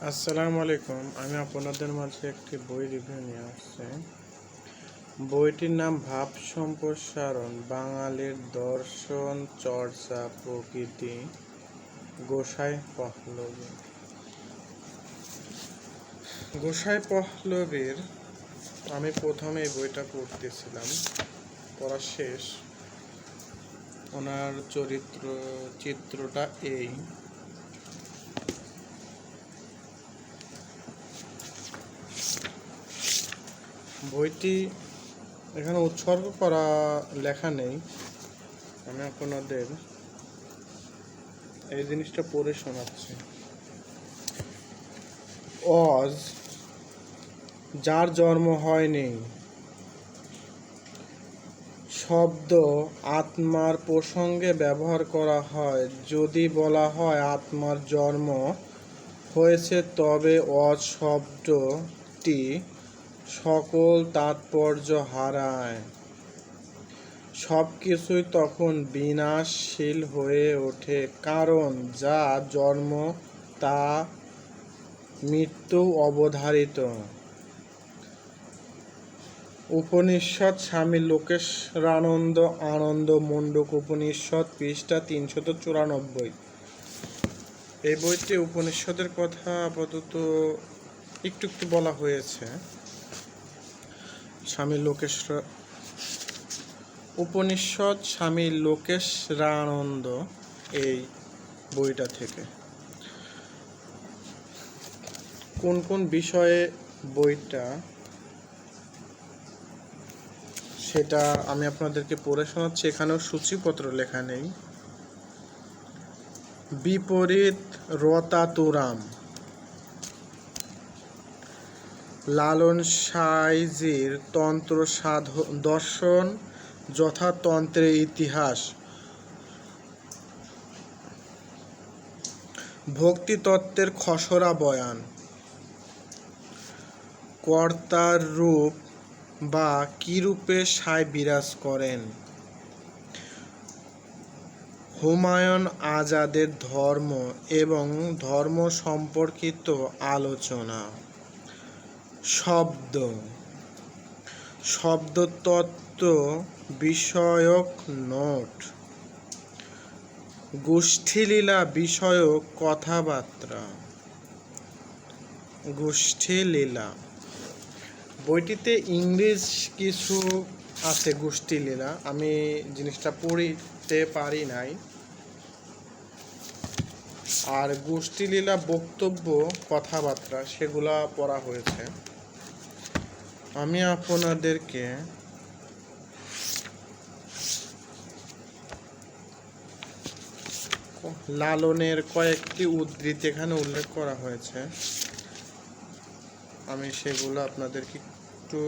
আসসালামু আলাইকুম। আমি আপনাদের মাঝে একটি বই রিভিউ নিয়ে আসছি। বইটির নাম ভাব সম্প্রসারণ, বাঙালির দর্শন চর্চা প্রকৃতি, গোসাই পহলবী। গোসাই পহলবীর আমি প্রথমে এই বইটা পড়তেছিলাম, পড়া শেষ। ওনার চিত্রটা এই। বইটি এখানে উৎসর্গ করা লেখা নেই, আমি আপনাদের এই জিনিসটা পড়ে শোনাচ্ছি। অজ, যার জন্ম হয়নি, শব্দ আত্মার প্রসঙ্গে ব্যবহার করা হয়। যদি বলা হয় আত্মার জন্ম হয়েছে, তবে অজ শব্দটি সকল তাৎপর্য হারায়। সব কিছুই তখন বিনাশশীল হয়ে ওঠে, কারণ যা জন্ম তা মৃত্যু অবধারিত। উপনিষদ, স্বামী লোকেশানন্দ আনন্দ মুন্ডক উপনিষদ, পৃষ্ঠা 394। এই বইতে উপনিষদের কথা আপাতত একটু একটু বলা হয়েছে। উপনিষদ স্বামী লোকেশানন্দ এই বইটা থেকে কোন কোন বিষয়ে বইটা, সেটা আমি আপনাদেরকে পড়ে শোনাচ্ছি। এখানেও সূচিপত্র লেখা নেই। বিপরীত রতাতুরাম, লালন সাঁইজির তন্ত্র দর্শন যথা তন্ত্রের ইতিহাস, ভক্তিতত্ত্বের খসড়া বয়ান, কর্তার রূপ বা কি রূপে সাঁই বিরাজ করেন, হুমায়ুন আজাদের ধর্ম এবং ধর্ম সম্পর্কিত আলোচনা, শব্দতত্ত্ব বিষয়ক নোট, গোষ্ঠীলীলা বিষয়ক কথাবার্তা। গোষ্ঠীলীলা বইটিতে ইংরেজ কিছু আছে, গোষ্ঠীলীলা আমি জিনিসটা পড়তে পারি নাই। আর গোষ্ঠীলীলা বক্তব্য কথাবার্তা সেগুলা পড়া হয়েছে। আমি আপনাদেরকে লালনের কয়েকটি উদ্ধৃতি এখানে উল্লেখ করা হয়েছে, আমি সেগুলো আপনাদেরকে একটু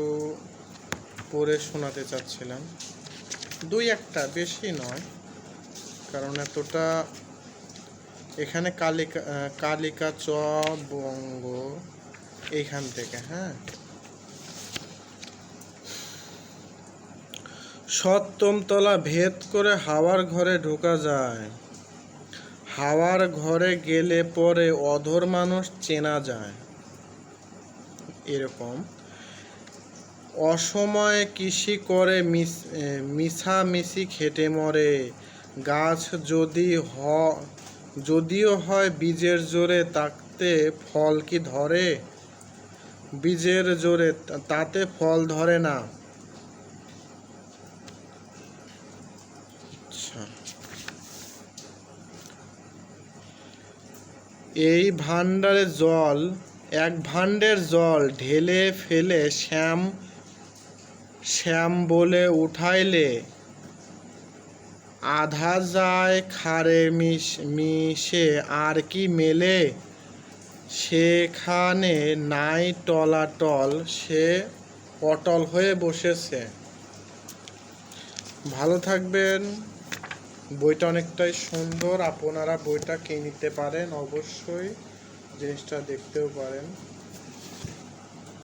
পড়ে শোনাতে চাচ্ছিলাম। দুই একটা, বেশি নয়, কারণ এতটা এখানে কালিকা চ বঙ্গ এইখান থেকে। সপ্তম তলা ভেদ করে হাওয়ার ঘরে ঢোকা যায়। হাওয়ার ঘরে গেলে পরে অধর মানুষ চেনা যায়। এরকম অসময়ে কৃষি করে মিছামিছি খেটে মরে। গাছ যদিও হয় বীজের জোরে, তাতে ফল কি ধরে? বীজের জোরে তাতে ফল ধরে না। এই ভাণ্ডারে জল, এক ভাণ্ডের জল ঢেলে ফেলে শ্যাম বলে উঠাইলে আধা যায় খারে মিশে, আর কি মেলে? সেখানে নাই টলাটল, সে অটল হয়ে বসেছে। ভালো থাকবেন। বইটা অনেকটাই সুন্দর, আপনারা বইটা কিনে নিতে পারেন, অবশ্যই জিনিসটা দেখতেও পারেন।